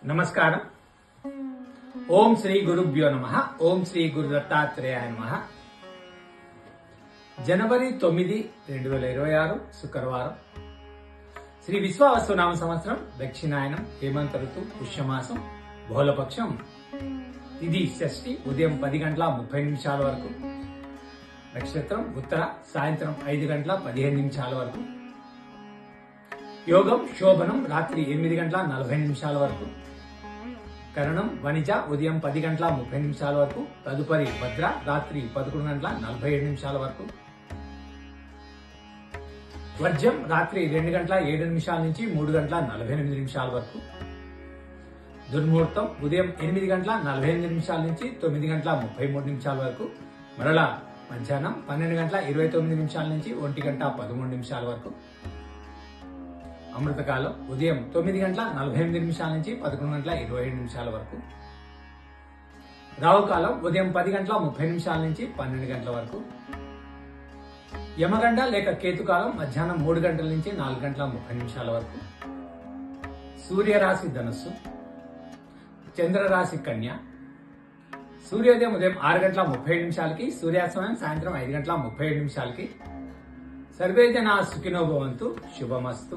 నమస్కారం. ఓం శ్రీ గురుభ్యో నమః. ఓం శ్రీ గురు దత్తాత్రేయాయ నమః. జనవరి 9, 2026 శుక్రవారం. శ్రీ విశ్వావసునామ సంవత్సరం దక్షిణాయనం హేమంత ఋతు పుష్యమాసం బహుళపక్షం తిథి షష్ఠి ఉదయం 10:30 వరకు. నక్షత్రం ఉత్తర సాయంత్రం 5:15 వరకు. యోగం శోభనం రాత్రి 8:40 వరకు. కరణం వనిజ ఉదయం 10:30 వరకు. తదుపరి భద్ర రాత్రి 11:47 వరకు. వర్జం రాత్రి 2:07 నుంచి 3:48 వరకు. దుర్ముహూర్తం ఉదయం 8:48 నుంచి 9:33 వరకు. మరలా మధ్యాహ్నం 12:29 నుంచి 1:13 వరకు. అమృతకాలం ఉదయం 9:48 నుంచి 11:27 వరకు. రావుకాలం ఉదయం 10:30 నుంచి 12 గంటల వరకు. యమగండ లేక కేతుకాలం మధ్యాహ్నం 3 గంటల నుంచి 4:30 వరకు. సూర్యరాశి ధనస్సు, చంద్రరాశి కన్య. సూర్యోదయం ఉదయం 6:37 సూర్యాస్తమయం సాయంత్రం 5:37. సర్వే జనా సుఖినో భవంతు. శుభమస్తు.